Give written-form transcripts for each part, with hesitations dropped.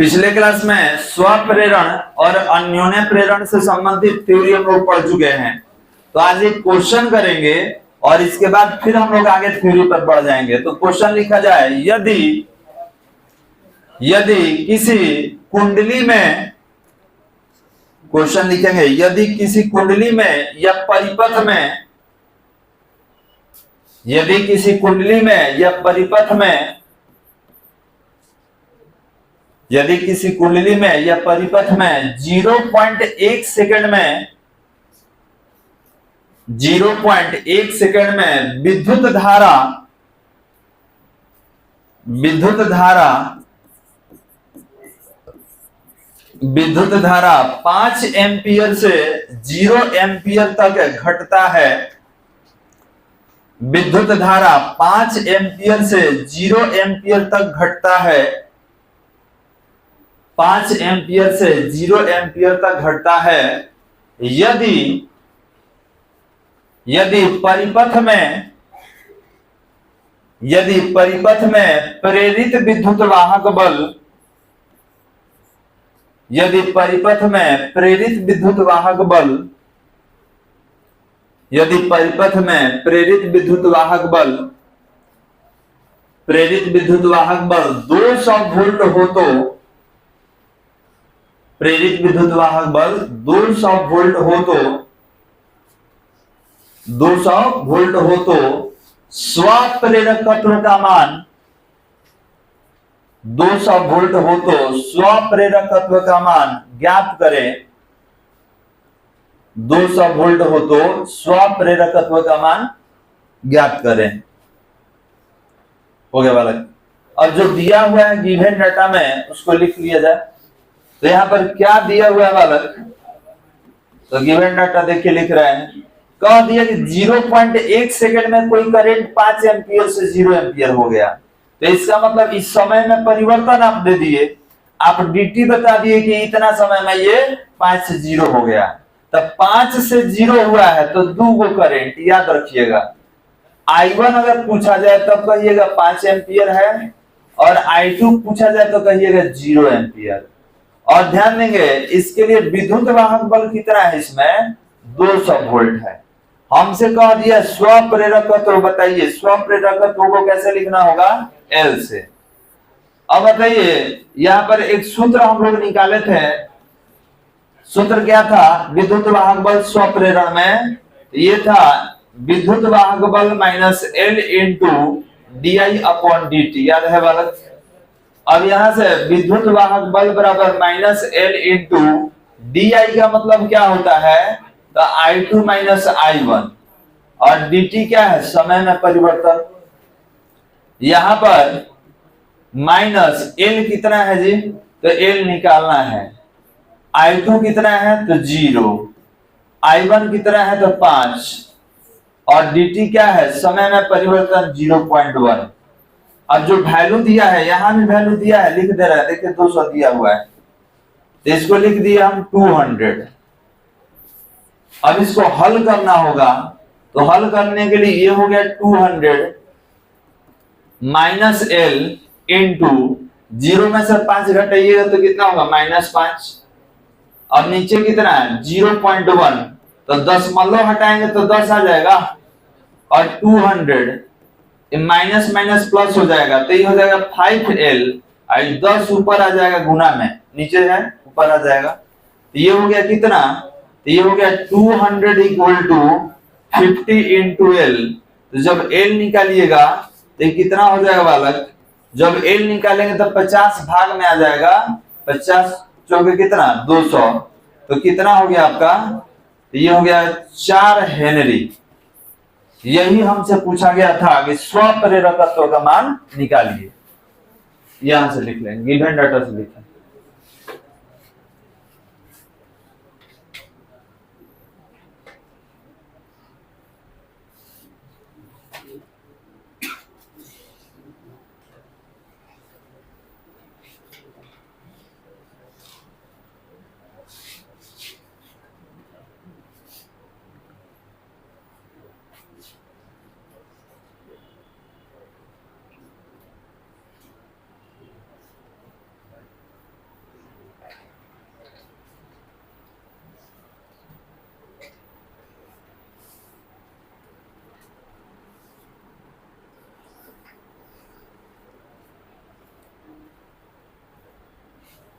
पिछले क्लास में स्वप्रेरण और अन्योन्य प्रेरण से संबंधित थ्योरी हम लोग पढ़ चुके हैं। तो आज एक क्वेश्चन करेंगे और इसके बाद फिर हम लोग आगे थ्योरी पर बढ़ जाएंगे। तो क्वेश्चन लिखा जाए, यदि किसी कुंडली में, क्वेश्चन लिखेंगे, यदि किसी कुंडली में या परिपथ में, यदि किसी कुंडली में या परिपथ में, यदि किसी कुंडली में या परिपथ में 0.1 सेकंड में 0.1 सेकंड में विद्युत धारा 5 एम्पियर से 0 एम्पियर तक घटता है। विद्युत धारा 5 एम्पियर से 0 एम्पियर तक घटता है। 5 एम्पियर से 0 एम्पियर तक घटता है। यदि परिपथ में प्रेरित विद्युत वाहक बल, यदि परिपथ में प्रेरित विद्युत वाहक बल 200 वोल्ट हो तो, प्रेरित विद्युत वाहक बल 200 वोल्ट हो तो स्वप्रेरकत्व का मान, 200 वोल्ट हो तो स्वप्रेरकत्व का मान ज्ञात करें। 200 वोल्ट हो तो स्वप्रेरकत्व का मान ज्ञात करें। हो गया बालक। और जो दिया हुआ है गिवन डाटा में उसको लिख लिया जाए। तो यहां पर क्या दिया हुआ है बालक? तो गिवन डाटा देखिए लिख रहे हैं, कह दिया कि 0.1 सेकंड में कोई करंट 5 एम्पियर से 0 एम्पियर हो गया। तो इसका मतलब इस समय में परिवर्तन आप दे दिए, आप dt बता दिए कि इतना समय में ये 5 से 0 हो गया। तब 5 से 0 हुआ है तो 2 गो करंट याद रखिएगा। I1 अगर पूछा जाए तब कहिएगा 5 एम्पियर है, और I2 पूछा जाए तो कहिएगा 0 एम्पियर। और ध्यान देंगे इसके लिए विद्युत वाहक बल कितना है, इसमें 200 वोल्ट है। हमसे कह दिया स्वप्रेरकत्व बताइए, स्वप्रेरकत्व को कैसे लिखना होगा? L से। अब बताइए यहां पर एक सूत्र हम लोग निकाले थे। सूत्र क्या था विद्युत वाहक बल स्वप्रेरण में? ये था विद्युत वाहक बल माइनस L इंटू di/dt। याद है बालक? अब यहां से विद्युत वाहक बल बराबर माइनस L इंटू di का मतलब क्या होता है? तो I2 माइनस I1, और dt क्या है? समय में परिवर्तन। यहां पर माइनस L कितना है जी? तो L निकालना है। I2 कितना है? तो 0। I1 कितना है? तो 5। और dt क्या है? समय में परिवर्तन 0.1। अब जो वैल्यू दिया है, यहां भी वैल्यू दिया है, लिख दे रहा है, देखिए 200 दिया हुआ है, तो इसको लिख दिया हम 200। अब इसको हल करना होगा, तो हल करने के लिए ये हो गया 200 माइनस L इंटू 0 में से 5 घटाइएगा तो कितना होगा? -5। अब नीचे कितना है? 0.1, तो 10 हटाएंगे तो 10 आ जाएगा, और 200 माइनस माइनस प्लस हो जाएगा, तो ये हो जाएगा 5L, 10 ऊपर आ जाएगा गुना में, नीचे है ऊपर आ जाएगा। तो ये हो गया कितना? तो ये हो गया 200 इक्वल टू 50 इंटू L। तो जब L निकालिएगा तो कितना हो जाएगा बालक? जब L निकालेंगे तो 50 भाग में आ जाएगा, 50 चौके कितना? 200। तो कितना हो गया आपका? तो ये हो गया 4 हेनरी। यही हमसे पूछा गया था कि स्वप्रेरकत्व का मान निकालिए। यहां से लिख लेंगे, गिवन डाटा से लिखें।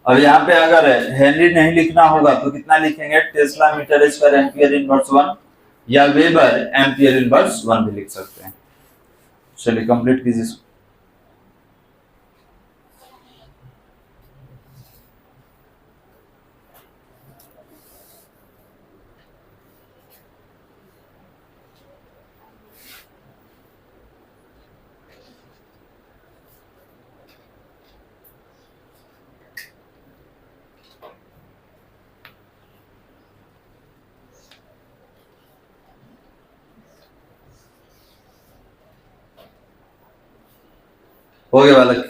अब यहाँ पे अगर हेनरी नहीं लिखना होगा तो कितना लिखेंगे, tesla meter square ampere inverse 1 या वेबर एम्पियर इनवर्स 1 भी लिख सकते हैं। चलिए कंप्लीट कीजिए। हो गया बालक,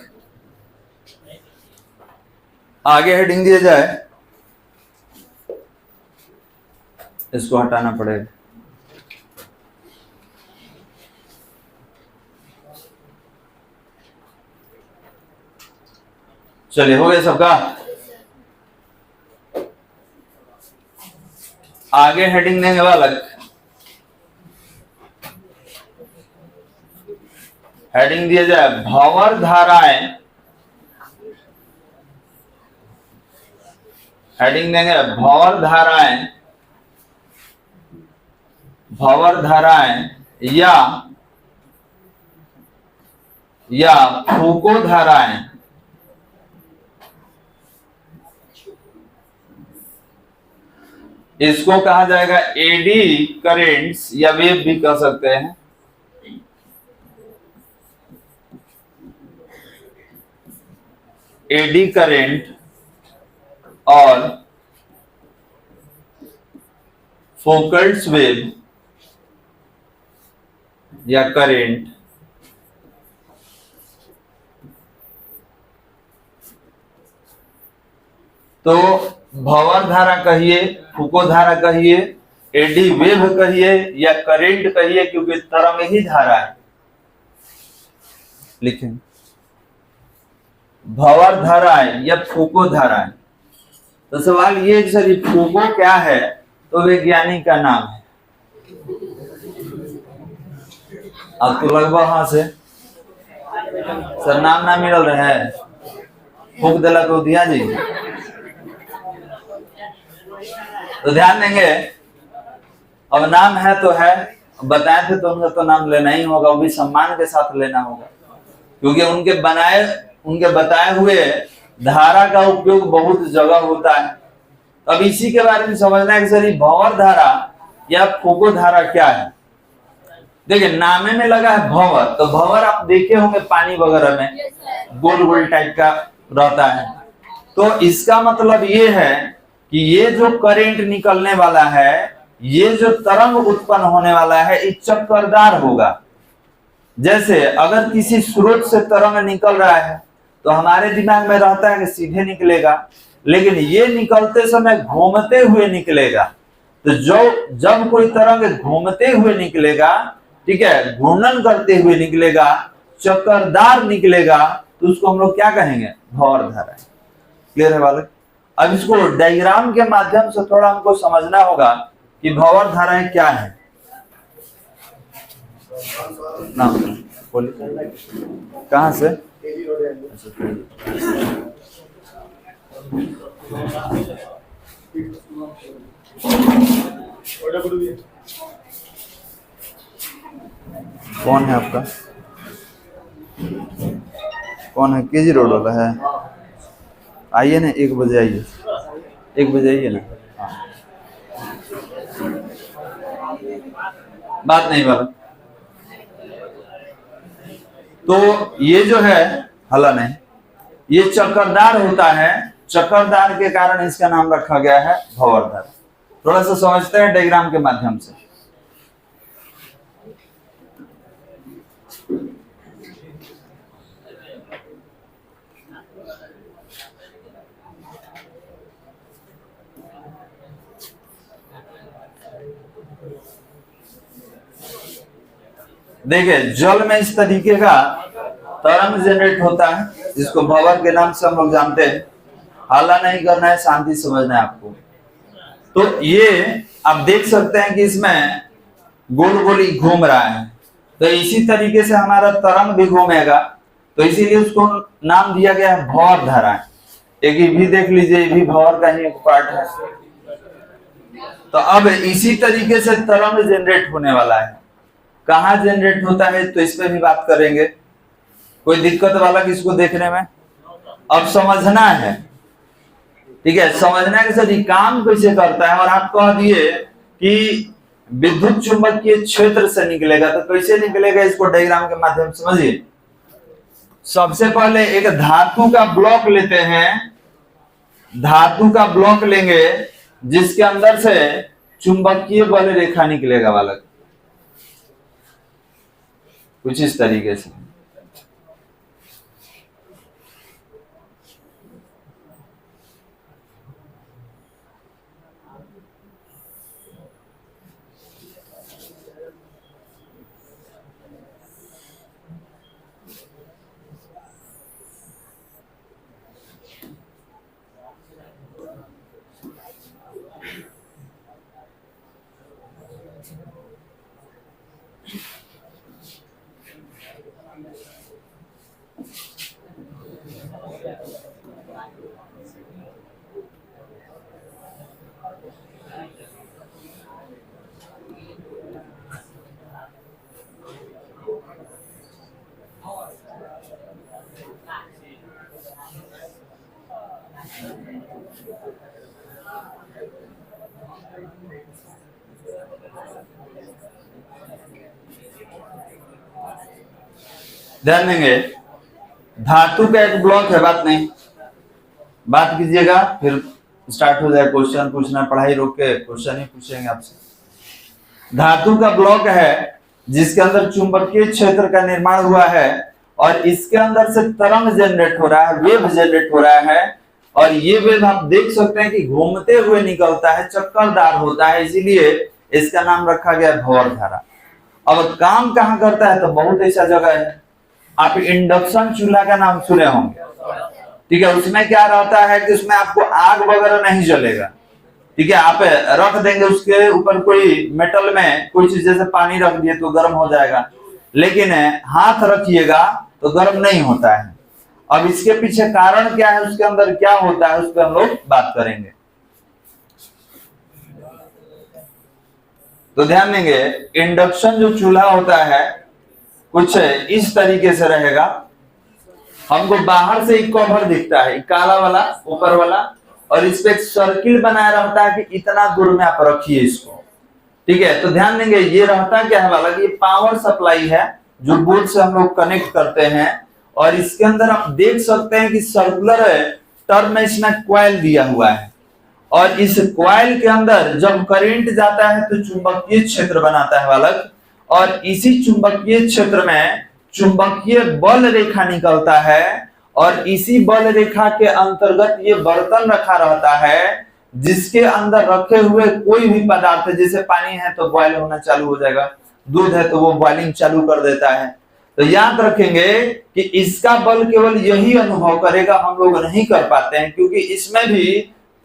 आगे हेडिंग दिया जाए, इसको हटाना पड़ेगा। चलिए हो गया सबका। आगे हेडिंग देंगे बालक, हेडिंग दिया जाए भंवर धाराएं, हेडिंग देंगे भंवर धाराएं, भंवर धाराएं या फूको धाराएं। इसको कहा जाएगा एडी करेंट्स या वेव भी कह सकते हैं। एडी करंट और फोकल्स वेव या करंट तो भंवर धारा कहिए, फूको धारा कहिए, एडी वेव कहिए या करंट कहिए, क्योंकि तरंग ही धारा है। लिखें भंवर धाराएं या फूको धाराएं। तो सवाल ये सर फूको क्या है, तो वैज्ञानिक का नाम है। अब तो लगभग हाँ से सर नाम ना मिल रहे हैं, फूक दिला तो दिया जी। तो ध्यान देंगे, अब नाम है तो है, बताए थे तो उनका तो नाम लेना ही होगा, वो भी सम्मान के साथ लेना होगा, क्योंकि उनके बताए हुए धारा का उपयोग बहुत जगह होता है। अब इसी के बारे में समझना है कि सर भंवर धारा या फूको धारा क्या है। देखिए नामे में लगा है भंवर, तो भंवर आप देखे होंगे पानी वगैरह में गोल गोल टाइप का रहता है। तो इसका मतलब ये है कि ये जो करंट निकलने वाला है, ये जो तरंग उत्पन्न होने वाला है, ये चक्करदार होगा। जैसे अगर किसी स्रोत से तरंग निकल रहा है तो हमारे दिमाग में रहता है कि सीधे निकलेगा, लेकिन ये निकलते समय घूमते हुए निकलेगा। तो जब कोई तरंग घूमते हुए निकलेगा, ठीक है, घूर्णन करते हुए निकलेगा, चक्करदार निकलेगा, तो उसको हम लोग क्या कहेंगे, भंवर धारा। क्लियर है बालक? अब इसको डायग्राम के माध्यम से थोड़ा हमको समझना होगा कि भंवर धाराएं क्या है। ना बोलिए कहाँ से? कौन है आपका? कौन है? केजी रोड वाला है? आइए ना, 1 बजे आइए, 1 बजे आइए ना। बात नहीं वाला। तो ये जो है हला नहीं, ये चक्करदार होता है, चक्करदार के कारण इसका नाम रखा गया है भंवर धारा। थोड़ा सा समझते हैं डायग्राम के माध्यम से। देखिए जल में इस तरीके का तरंग जनरेट होता है, जिसको भंवर के नाम से हम लोग जानते हैं। हाला नहीं करना है, शांति समझना है आपको। तो ये आप देख सकते हैं कि इसमें गोल गोल घूम रहा है, तो इसी तरीके से हमारा तरंग भी घूमेगा, तो इसीलिए उसको नाम दिया गया है भंवर धारा। एक ये भी देख लीजिए, ये भी भंवर का ही एक पार्ट है। तो अब इसी तरीके से तरंग जनरेट होने वाला है। कहाँ जनरेट होता है तो इस पे भी बात करेंगे। कोई दिक्कत वाला किसको देखने में? अब समझना है, ठीक है, समझना है कि सर ये काम कैसे करता है। और आप कह दिए कि विद्युत चुंबकीय क्षेत्र से निकलेगा, तो कैसे निकलेगा इसको डायग्राम के माध्यम से समझिए। सबसे पहले एक धातु का ब्लॉक लेते हैं, धातु का ब्लॉक लेंगे जिसके अंदर से चुंबकीय बल रेखा निकलेगा बालक, कुछ इस तरीके से। ध्यान देंगे, धातु का एक ब्लॉक है, बात नहीं, बात कीजिएगा, फिर स्टार्ट हो जाए क्वेश्चन पूछना। पढ़ाई रोक के क्वेश्चन ही पूछेंगे आपसे। धातु का ब्लॉक है जिसके अंदर चुंबकीय क्षेत्र का निर्माण हुआ है और इसके अंदर से तरंग जनरेट हो रहा है, वेव जनरेट हो रहा है। और ये वेव आप देख सकते हैं कि घूमते हुए निकलता है, चक्करदार होता है, इसीलिए इसका नाम रखा गया भंवर धारा। अब काम कहाँ करता है तो बहुत ऐसा जगह है। आप इंडक्शन चूल्हा का नाम सुने होंगे, ठीक है, उसमें क्या रहता है कि उसमें आपको आग वगैरह नहीं जलेगा, ठीक है, आप रख देंगे उसके ऊपर कोई मेटल में कोई चीज, जैसे पानी रख दिए तो गर्म हो जाएगा, लेकिन हाथ रखिएगा तो गर्म नहीं होता है। अब इसके पीछे कारण क्या है, उसके अंदर क्या होता है, उस पर हम लोग बात करेंगे। तो ध्यान देंगे, इंडक्शन जो चूल्हा होता है कुछ इस तरीके से रहेगा। हमको बाहर से एक कवर दिखता है, काला वाला ऊपर वाला, और इस पे एक सर्किल बनाया रहता है कि इतना दूर में आप रखिए इसको, ठीक है। तो ध्यान देंगे, ये रहता क्या है वाला, ये पावर सप्लाई है जो बोर्ड से हम लोग कनेक्ट करते हैं। और इसके अंदर आप देख सकते हैं कि सर्कुलर टर्म में इसमें कॉइल दिया हुआ है, और इस कॉइल के अंदर जब करंट जाता है तो चुंबकीय क्षेत्र बनाता है बालक। और इसी चुंबकीय क्षेत्र में चुंबकीय बल रेखा निकलता है, और इसी बल रेखा के अंतर्गत ये बर्तन रखा रहता है जिसके अंदर रखे हुए कोई भी पदार्थ, जैसे पानी है तो बॉयल होना चालू हो जाएगा, दूध है तो वो बॉइलिंग चालू कर देता है। तो याद रखेंगे कि इसका बल केवल यही अनुभव करेगा, हम लोग नहीं कर पाते हैं, क्योंकि इसमें भी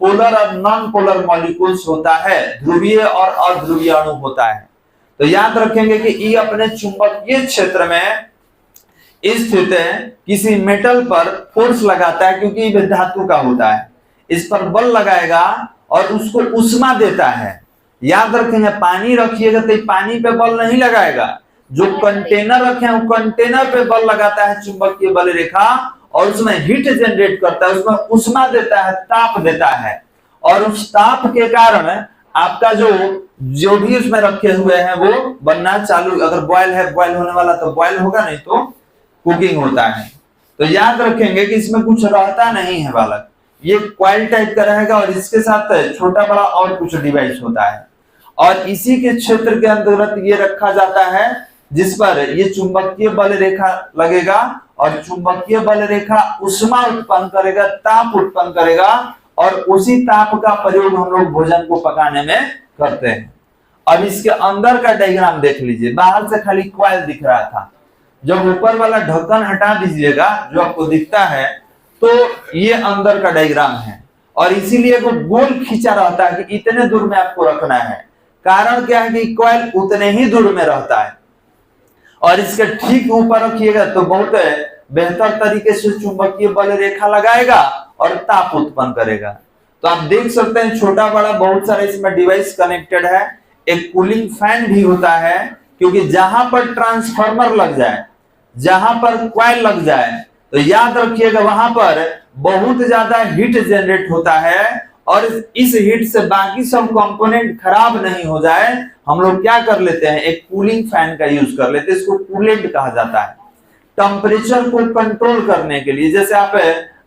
पोलर और नॉन पोलर मॉलिक्यूल्स होता है, ध्रुवीय और अध्रुवीय अणु होता है। तो याद रखेंगे कि ये अपने चुंबकीय क्षेत्र में स्थित किसी मेटल पर फोर्स लगाता है, क्योंकि ये धातु का होता है, इस पर बल लगाएगा और उसको उष्मा देता है। याद रखेंगे, पानी रखिएगा तो पानी पे बल नहीं लगाएगा, जो कंटेनर रखे हैं वो कंटेनर पे बल लगाता है चुंबकीय बल रेखा, और उसमें हीट जनरेट करता है, उसमें उष्मा देता है, ताप देता है, और उस ताप के कारण आपका जो भी उसमें रखे हुए हैं वो बनना चालू, अगर बॉयल है बॉयल होने वाला तो बॉयल होगा, नहीं तो कुकिंग होता है। तो याद रखेंगे कि इसमें कुछ रहता नहीं है बालक, ये कॉइल टाइप का रहेगा और इसके साथ छोटा बड़ा और कुछ डिवाइस होता है, और इसी के क्षेत्र के अंतर्गत ये रखा जाता है जिस पर ये चुंबकीय बल रेखा लगेगा, और चुंबकीय बल रेखा उष्मा उत्पन्न करेगा, ताप उत्पन्न करेगा, और उसी ताप का प्रयोग हम लोग भोजन को पकाने में करते हैं। अब इसके अंदर का डायग्राम देख लीजिए, बाहर से खाली कॉइल दिख रहा था, जब ऊपर वाला ढक्कन हटा दीजिएगा जो आपको दिखता है तो ये अंदर का डायग्राम है, और इसीलिए वो गोल खींचा रहता है कि इतने दूर में आपको रखना है। कारण क्या है कि कॉइल उतने ही दूर में रहता है, और इसके ठीक ऊपर रखिएगा तो बहुत बेहतर तरीके से चुंबकीय बल रेखा लगाएगा और ताप उत्पन्न करेगा। तो आप देख सकते हैं छोटा बड़ा बहुत सारे इसमें डिवाइस कनेक्टेड है। एक कूलिंग फैन भी होता है, क्योंकि जहां पर ट्रांसफार्मर लग जाए, जहां पर कॉइल लग जाए, तो याद रखिएगा वहां पर बहुत ज्यादा हीट जनरेट होता है, और इस हीट से बाकी सब कंपोनेंट खराब नहीं हो जाए, हम लोग क्या कर लेते हैं, एक कूलिंग फैन का यूज कर लेते हैं। इसको कूलेंट कहा जाता है। टेम्परेचर को कंट्रोल करने के लिए, जैसे आप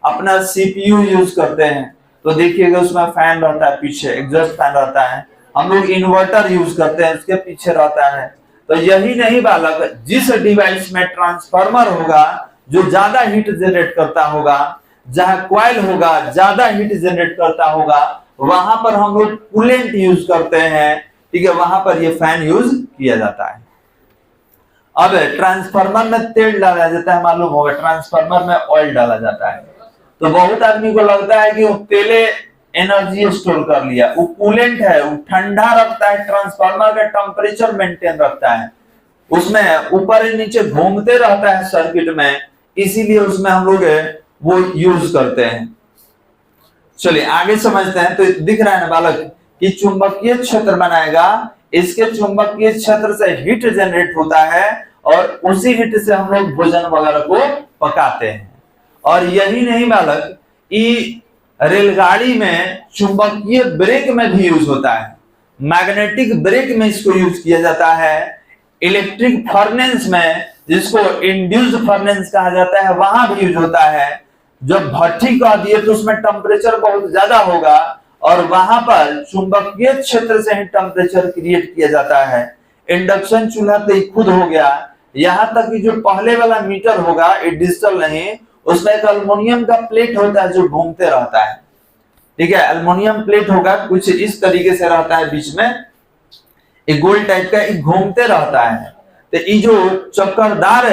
अपना सीपीयू यूज करते हैं तो देखिएगा उसमें फैन रहता है, पीछे एग्जॉस्ट फैन रहता है। हम लोग इन्वर्टर यूज करते हैं, उसके पीछे रहता है। तो यही नहीं बालक, जिस डिवाइस में ट्रांसफार्मर होगा जो ज्यादा हीट जनरेट करता होगा, जहां कॉइल होगा ज्यादा हीट जनरेट करता होगा, वहां पर हम लोग कूलेंट यूज करते हैं। ठीक है, वहां पर ये फैन यूज किया जाता है। अब ट्रांसफार्मर में तेल डाला जाता है, मालूम होगा, ट्रांसफार्मर में ऑयल डाला जाता है। तो बहुत आदमी को लगता है कि वो तेले एनर्जी स्टोर कर लिया, वो कूलेंट है, वो ठंडा रखता है, ट्रांसफार्मर का टेम्परेचर मेंटेन रखता है, उसमें ऊपर नीचे घूमते रहता है सर्किट में, इसीलिए उसमें हम लोग वो यूज करते हैं। चलिए आगे समझते हैं। तो दिख रहा है ना बालक कि चुंबकीय क्षेत्र बनाएगा, इसके चुंबकीय क्षेत्र से हीट जनरेट होता है और उसी हीट से हम लोग भोजन वगैरह को पकाते हैं। और यही नहीं बालक, रेलगाड़ी में चुंबकीय ब्रेक में भी यूज होता है, मैग्नेटिक ब्रेक में इसको यूज किया जाता है, इलेक्ट्रिक फर्नेस में, जिसको इंड्यूस्ड फर्नेस कहा जाता है, वहां भी यूज होता है। जब भट्ठी कह दिए तो उसमें टेम्परेचर बहुत ज्यादा होगा और वहां पर चुंबकीय क्षेत्र से ही टेम्परेचर क्रिएट किया जाता है। इंडक्शन चूल्हा तो खुद हो गया, यहां तक कि जो पहले वाला मीटर होगा ये डिजिटल नहीं, उसमें एक अल्युमिनियम का प्लेट होता है जो घूमते रहता है। ठीक है, अल्युमिनियम प्लेट होगा, कुछ इस तरीके से रहता है, बीच में एक गोल टाइप का, एक घूमते रहता है। तो ये जो चक्करदार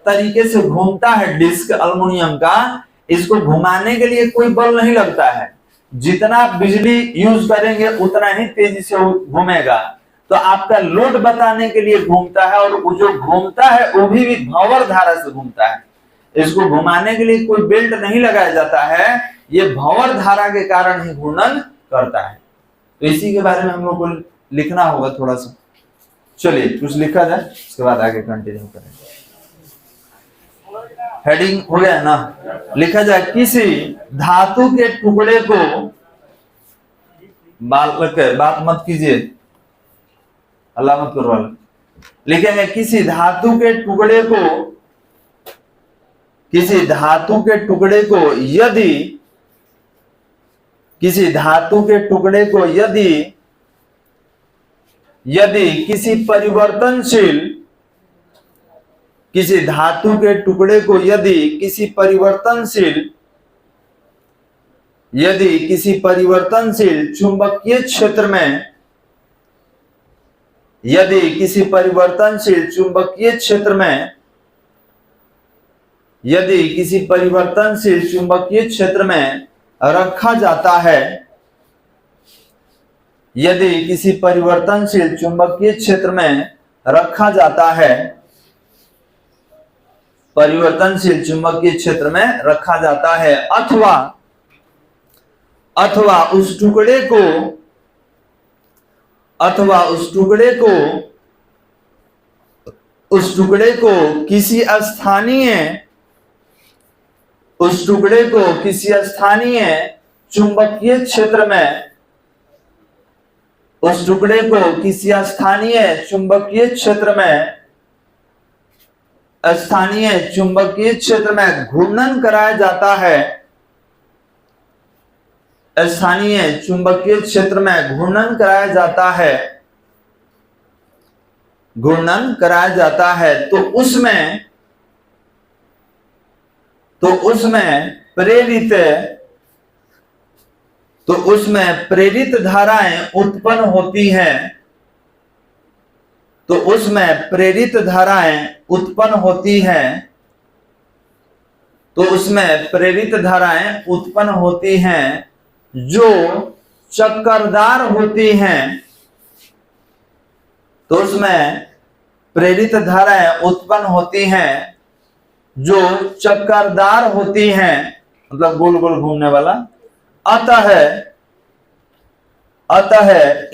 तरीके से घूमता है डिस्क अल्युमिनियम का, इसको घुमाने के लिए कोई बल नहीं लगता है, जितना बिजली यूज करेंगे उतना ही तेजी से घूमेगा। तो आपका लोड बताने के लिए घूमता है, और वो जो घूमता है वो भी भंवर धारा से घूमता है। इसको घुमाने के लिए कोई बेल्ट नहीं लगाया जाता है, ये भंवर धारा के कारण ही घूर्णन करता है। तो इसी के बारे में हम लोग को लिखना होगा थोड़ा सा। चलिए कुछ लिखा जाए, उसके बाद आगे कंटिन्यू करेंगे। हेडिंग हो गया ना, लिखा जाए किसी धातु के टुकड़े को, बात मत कीजिए, अल्लाह मत करो, लिखेंगे किसी धातु के टुकड़े को, किसी धातु के टुकड़े को यदि, किसी धातु के टुकड़े को यदि किसी परिवर्तनशील, किसी धातु के टुकड़े को यदि किसी परिवर्तनशील चुंबकीय क्षेत्र में, यदि किसी परिवर्तनशील चुंबकीय क्षेत्र में, यदि किसी परिवर्तनशील चुंबकीय क्षेत्र में रखा जाता है, यदि किसी परिवर्तनशील चुंबकीय क्षेत्र में रखा जाता है, परिवर्तनशील चुंबकीय क्षेत्र में रखा जाता है, अथवा उस टुकड़े को किसी स्थानीय चुंबकीय क्षेत्र में, उस टुकड़े को किसी स्थानीय चुंबकीय क्षेत्र में घूर्णन कराया जाता है, स्थानीय चुंबकीय क्षेत्र में घूर्णन कराया जाता है, तो उसमें प्रेरित धाराएं उत्पन्न होती हैं, तो उसमें प्रेरित धाराएं उत्पन्न होती हैं जो चक्करदार होती हैं, तो उसमें प्रेरित धाराएं उत्पन्न होती हैं जो चक्करदार होती हैं, मतलब गोल गोल घूमने वाला, अतः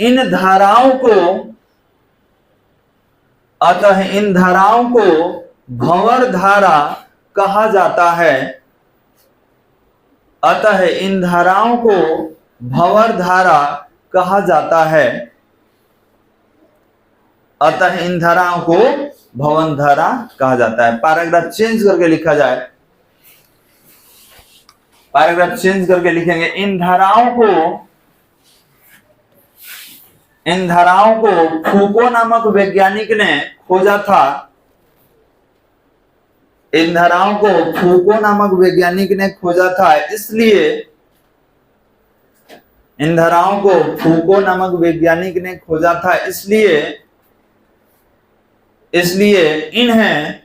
इन धाराओं को भंवर धारा कहा जाता है। अतः इन धाराओं को भंवर धारा कहा जाता है। अतः इन धाराओं को भंवर धारा कहा जाता है। पैराग्राफ चेंज करके लिखा जाए, पैराग्राफ चेंज करके लिखेंगे, इन धाराओं को फूको नामक वैज्ञानिक ने खोजा था। इन धाराओं को फूको नामक वैज्ञानिक ने खोजा था, इसलिए इन धाराओं को फूको नामक वैज्ञानिक ने खोजा था, इसलिए इन्हें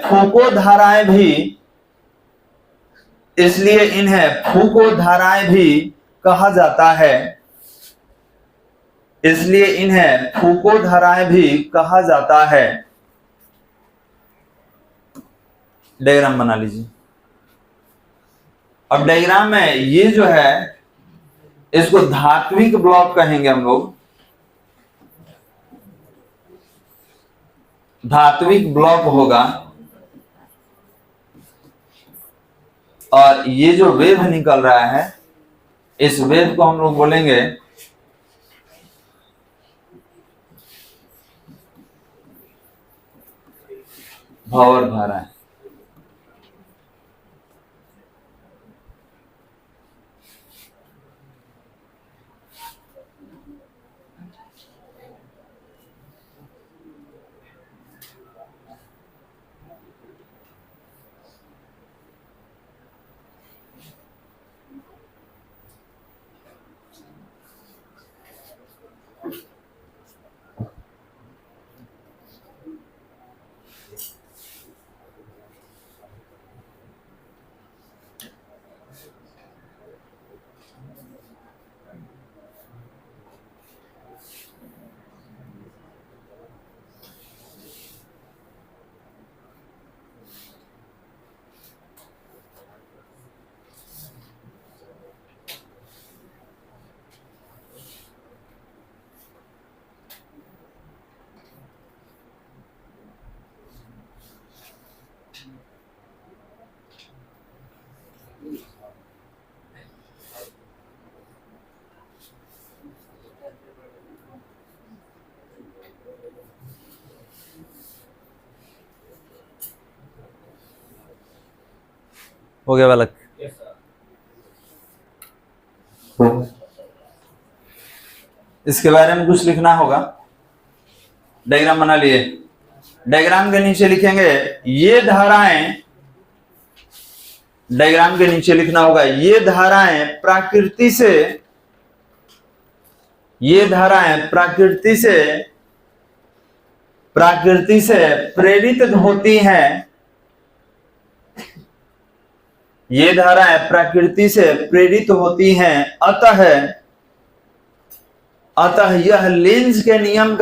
फूको धाराएं भी कहा जाता है। इसलिए इन्हें फूको धाराएं भी कहा जाता है। डायग्राम बना लीजिए। अब डायग्राम में ये जो है इसको धात्विक ब्लॉक कहेंगे हम लोग। धात्विक ब्लॉक होगा और ये जो वेव निकल रहा है इस वेव को हम लोग बोलेंगे भंवर धारा। हो गया बालक? इसके बारे में कुछ लिखना होगा। डायग्राम बना लिए। डायग्राम के नीचे लिखेंगे ये धाराएं, डायग्राम के नीचे लिखना होगा ये धाराएं प्रकृति से प्रेरित होती हैं। ये धाराएं प्रकृति से प्रेरित होती हैं। अतः यह लेंज के नियम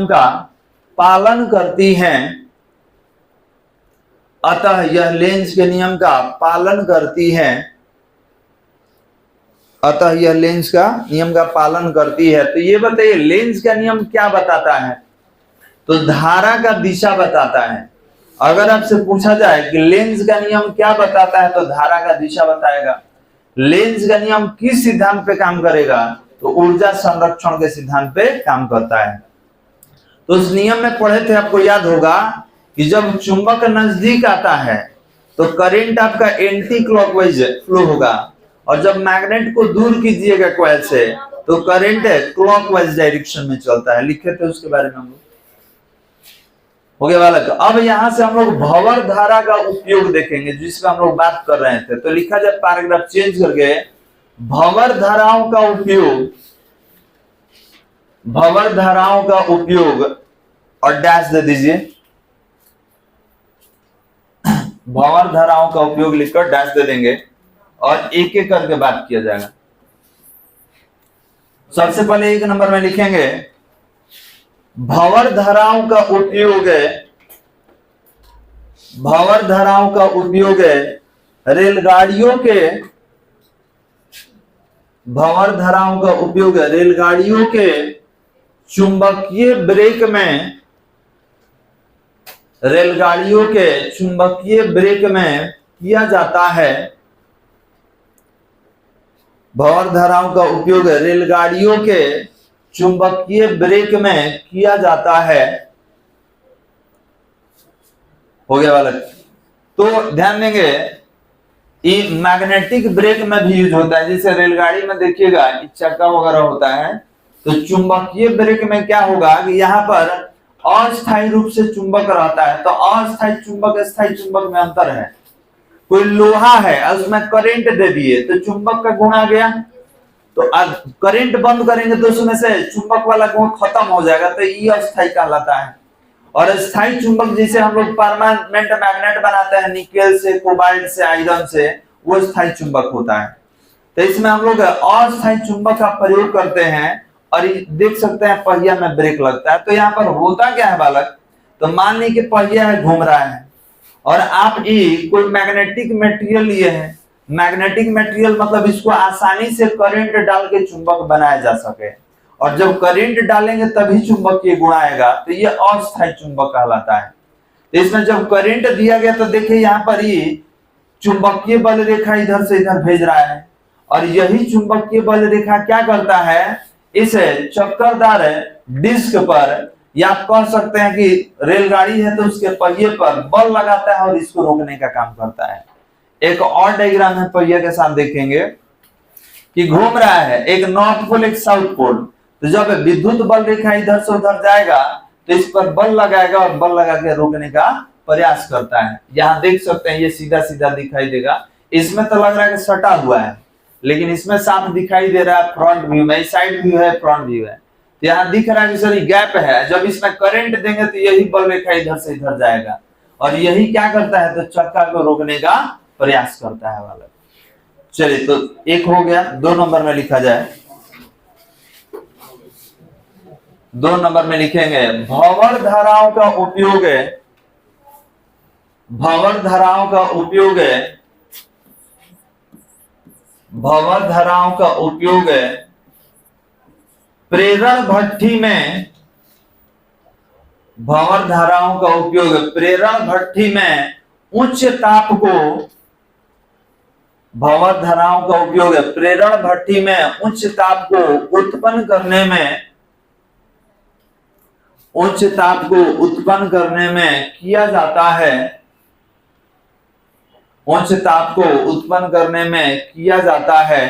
का पालन करती हैं। अतः यह लेंज के नियम का पालन करती है। तो ये बताइए लेंज का नियम क्या बताता है? तो धारा का दिशा बताता है। अगर आपसे पूछा जाए कि लेंज का नियम क्या बताता है, तो धारा का दिशा बताएगा। लेंज का नियम किस सिद्धांत पे काम करेगा? तो ऊर्जा संरक्षण के सिद्धांत पे काम करता है। तो उस नियम में पढ़े थे, आपको याद होगा कि जब चुंबक नजदीक आता है तो करंट आपका एंटी क्लॉकवाइज फ्लो होगा, और जब मैग्नेट को दूर कीजिएगा कॉइल से तो करंट क्लॉकवाइज डायरेक्शन में चलता है। लिखे थे उसके बारे में हम लोग। हो गया बालक? अब यहां से हम लोग भंवर धारा का उपयोग देखेंगे जिसका हम लोग बात कर रहे थे। तो लिखा जाए पैराग्राफ चेंज करके भंवर धाराओं का उपयोग और डैश दे दीजिए। भंवर धाराओं का उपयोग लिखकर डैश दे देंगे। और एक एक करके बात किया जाएगा। सबसे पहले 1 नंबर में लिखेंगे भंवर धाराओं का उपयोग है, भंवर धाराओं का उपयोग है रेलगाड़ियों के, भंवर धाराओं का उपयोग है रेलगाड़ियों के चुंबकीय ब्रेक में, रेलगाड़ियों के चुंबकीय ब्रेक में किया जाता है। भंवर धाराओं का उपयोग रेलगाड़ियों के चुंबकीय ब्रेक में किया जाता है। हो गया बालक। तो ध्यान देंगे ये मैग्नेटिक ब्रेक में भी यूज होता है। जैसे रेलगाड़ी में देखिएगा चक्का वगैरह होता है, तो चुंबकीय ब्रेक में क्या होगा कि यहाँ पर अस्थायी रूप से चुंबक रहता है। तो अस्थायी चुंबक स्थायी चुंबक में अंतर है। कोई लोहा है और उसमें करंट दे दिए तो चुंबक का गुण आ गया, तो करंट बंद करेंगे तो उसमें से चुंबक वाला गुण खत्म हो जाएगा, तो ये अस्थायी कहलाता है। और स्थायी चुंबक जैसे हम लोग परमानेंट मैग्नेट बनाते हैं निकेल से, कोबाल्ट से, आयरन से, वो स्थायी चुंबक होता है। तो इसमें हम लोग अस्थायी चुंबक का प्रयोग करते हैं और देख सकते हैं पहिया में ब्रेक लगता है। तो यहाँ पर होता क्या है बालक, तो मान ली कि पहिया है घूम रहा है और आप कोई मैग्नेटिक मटेरियल लिए हैं। मैग्नेटिक मटेरियल मतलब इसको आसानी से करंट डाल के चुंबक बनाया जा सके, और जब करंट डालेंगे तभी चुंबकीय गुण आएगा, तो ये अस्थायी चुंबक कहलाता है। तो इसमें जब करंट दिया गया तो देखिए यहाँ पर ये चुंबकीय बल रेखा इधर से इधर भेज रहा है, और यही चुंबकीय बल रेखा क्या करता है, इस चक्करदार डिस्क पर, या आप कह सकते हैं कि रेलगाड़ी है तो उसके पहिए पर बल लगाता है और इसको रोकने का काम करता है। एक और डायग्राम है पहिए के साथ देखेंगे कि घूम रहा है एक नॉर्थ पोल एक साउथ पोल, तो जब विद्युत बल रेखा इधर से उधर जाएगा तो इस पर बल लगाएगा और बल लगा के रोकने का प्रयास करता है। यहाँ देख सकते हैं ये सीधा सीधा दिखाई देगा, इसमें तो लग रहा है कि सटा हुआ है, लेकिन इसमें साफ दिखाई दे रहा है फ्रंट व्यू में, साइड व्यू है फ्रंट व्यू है। तो यहाँ दिख रहा है कि सर गैप है, जब इसमें करंट देंगे तो यही बल रेखा इधर से इधर जाएगा और यही क्या करता है, तो चक्का को रोकने का प्रयास करता है वाला। चलिए तो एक हो गया। 2 नंबर में लिखा जाए, 2 नंबर में लिखेंगे भंवर धाराओं का उपयोग है, भंवर धाराओं का उपयोग है, भंवर धाराओं का उपयोग है प्रेरण भट्ठी में, भंवर धाराओं का उपयोग प्रेरण भट्ठी में उच्च ताप को, भंवर धाराओं का उपयोग प्रेरण भट्ठी में उच्च ताप को उत्पन्न करने में, उच्च ताप को उत्पन्न करने में किया जाता है, उच्च ताप को उत्पन्न करने में किया जाता है,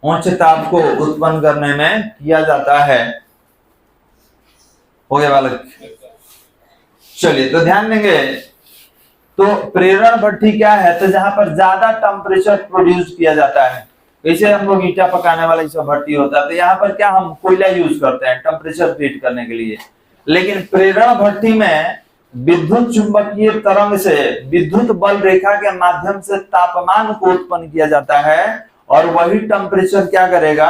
उच्च ताप को उत्पन्न करने में किया जाता है। हो गया बालक। चलिए तो ध्यान देंगे, तो प्रेरण भट्ठी क्या है, तो जहां पर ज्यादा टेम्परेचर प्रोड्यूस किया जाता है, वैसे हम लोग ईटा पकाने वाला सब भट्टी होता है, तो यहाँ पर क्या हम कोयला यूज करते हैं टेम्परेचर हीट करने के लिए। लेकिन प्रेरण भट्ठी में विद्युत चुंबकीय तरंग से विद्युत बल रेखा के माध्यम से तापमान को उत्पन्न किया जाता है, और वही टेम्परेचर क्या करेगा,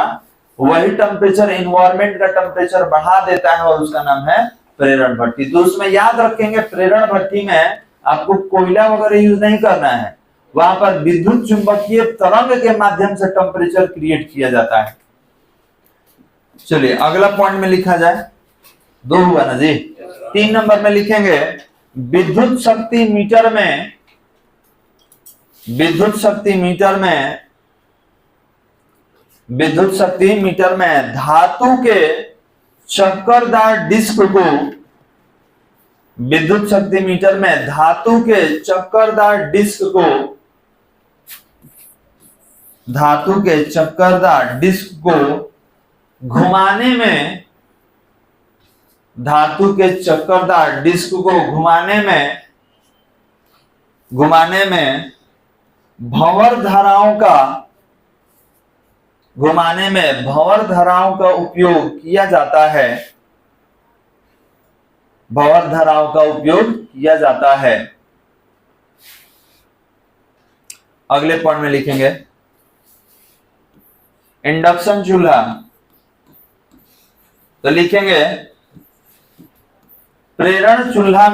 वही टेम्परेचर एनवायरमेंट का टेम्परेचर बढ़ा देता है, और उसका नाम है प्रेरण भट्ठी। तो उसमें याद रखेंगे प्रेरण भट्ठी में आपको कोयला वगैरह यूज नहीं करना है, वहां पर विद्युत चुंबकीय तरंग के माध्यम से टेम्परेचर क्रिएट किया जाता है। चलिए अगला पॉइंट में लिखा जाए, 2 हुआ ना जी। 3 नंबर में लिखेंगे विद्युत शक्ति मीटर में, विद्युत शक्ति मीटर में, विद्युत शक्ति मीटर में धातु के चक्करदार डिस्क को, विद्युत शक्ति मीटर में धातु के चक्करदार डिस्क को, धातु के चक्करदार डिस्क को घुमाने में, धातु के चक्करदार डिस्क को घुमाने में भंवर धाराओं का, घुमाने में भंवर धाराओं का उपयोग किया जाता है, भंवर धाराओं का उपयोग किया जाता है। अगले पॉइंट में लिखेंगे इंडक्शन चूल्हा, तो लिखेंगे प्रेरण चूल्हा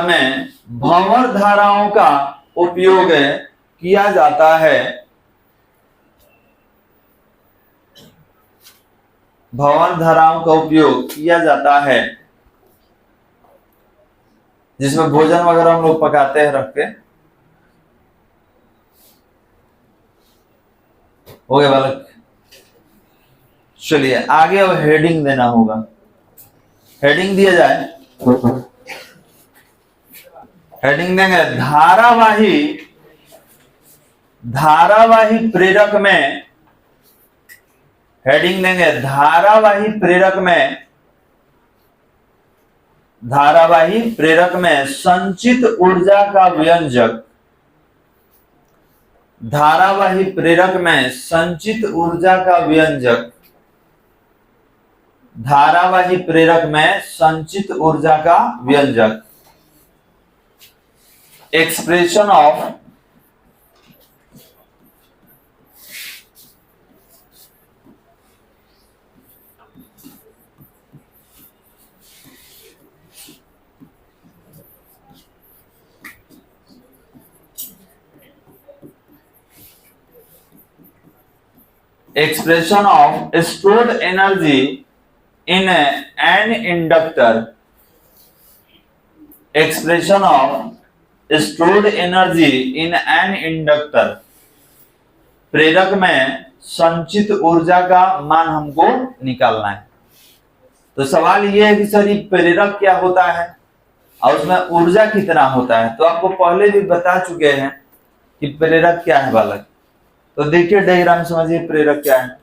में भंवर धाराओं का उपयोग किया जाता है। भंवर धाराओं का उपयोग किया जाता है, जिसमें भोजन वगैरह हम लोग पकाते हैं रख के। हो गया बालक? चलिए आगे अब हेडिंग देना होगा। हेडिंग दिया जाए, हेडिंग देंगे धारावाही प्रेरक में, हेडिंग देंगे धारावाही प्रेरक में संचित ऊर्जा का व्यंजक, धारावाही प्रेरक में संचित ऊर्जा का व्यंजक, धारावाही प्रेरक में संचित ऊर्जा का व्यंजक, expression of expression of stored energy in an inductor, expression of stored energy in an inductor, प्रेरक में संचित ऊर्जा का मान हमको निकालना है। तो सवाल ये है कि सर ये प्रेरक क्या होता है और उसमें ऊर्जा कितना होता है। तो आपको पहले भी बता चुके हैं कि प्रेरक क्या है बालक। तो देखिए डायग्राम समझिए प्रेरक क्या है।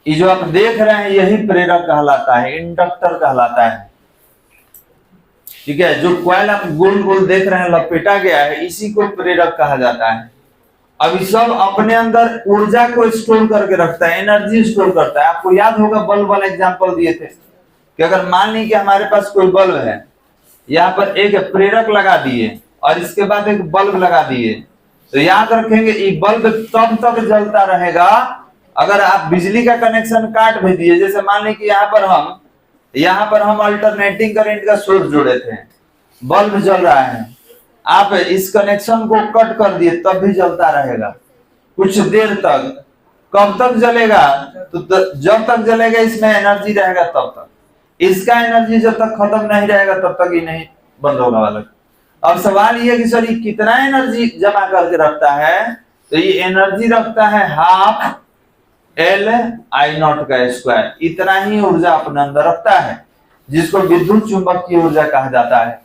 ये जो आप देख रहे हैं यही प्रेरक कहलाता है, इंडक्टर कहलाता है। ठीक है, जो कॉइल आप गोल गोल देख रहे हैं लपेटा गया है, इसी को प्रेरक कहा जाता है। अब ये सब अपने अंदर ऊर्जा को स्टोर करके रखता है, एनर्जी स्टोर करता है। आपको याद होगा बल्ब वाला एग्जांपल दिए थे कि अगर मान ली कि हमारे पास कोई बल्ब है, यहाँ पर एक प्रेरक लगा दिए और इसके बाद एक बल्ब लगा दिए, तो याद रखेंगे ये बल्ब तब तक जलता रहेगा अगर आप बिजली का कनेक्शन काट भी दिए। जैसे मान ली कि यहाँ पर हम अल्टरनेटिंग करंट का सोर्स जोड़े थे, बल्ब जल रहा है, आप इस कनेक्शन को कट कर दिए तब भी जलता रहेगा कुछ देर तक। कब तक जलेगा? तो जब तक जलेगा इसमें एनर्जी रहेगा तब तक। इसका एनर्जी जब तक खत्म नहीं रहेगा तब तक ये नहीं बंद होगा वाला। अब सवाल ये है कि सर ये कितना एनर्जी जमा करके रखता है। तो ये एनर्जी रखता है हाफ L/I0 का स्क्वायर। इतना ही ऊर्जा अपने अंदर रखता है, जिसको विद्युत चुंबकीय ऊर्जा कहा जाता है।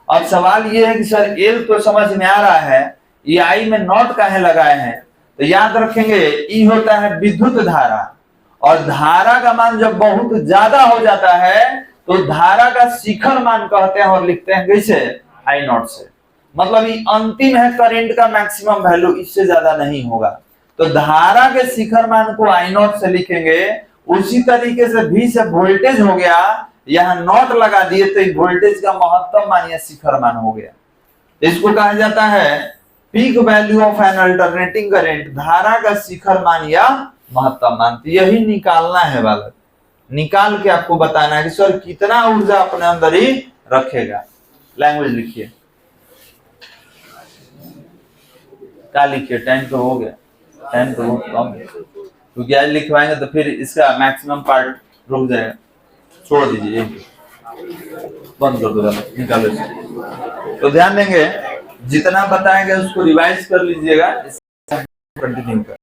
अब सवाल ये है कि सर L तो समझ में आ रहा है, ये I में नॉट काहे लगाए हैं। तो याद रखेंगे E होता है विद्युत धारा, और धारा का मान जब बहुत ज्यादा हो जाता है तो धारा का शिखर मान कहते हैं और लिखते हैं कैसे? I0 से। मतलब ये अंतिम है करंट का मैक्सिमम वैल्यू, इससे ज्यादा नहीं होगा। तो धारा के शिखर मान को I0 से लिखेंगे। उसी तरीके से V से वोल्टेज हो गया, यहाँ नॉट लगा दिए तो वोल्टेज का महत्तम मान या शिखर मान हो गया। इसको कहा जाता है peak value of N alternating current, धारा का शिखर मान या महत्तम मान। तो यही निकालना है बालक, निकाल के आपको बताना है कि सर कितना ऊर्जा अपने अंदर ही रखेगा। लैंग्वेज लिखिए, क्या लिखिए? 10 तो हो गया, 10 तो बहुत कम है, क्योंकि आज लिखवाएंगे तो फिर इसका मैक्सिमम पार्ट रुक जाएगा। छोड़ दीजिए, बंद कर दो, निकालो इसे। तो ध्यान देंगे जितना बताएंगे उसको रिवाइज कर लीजिएगा, कंटिन्यू कर।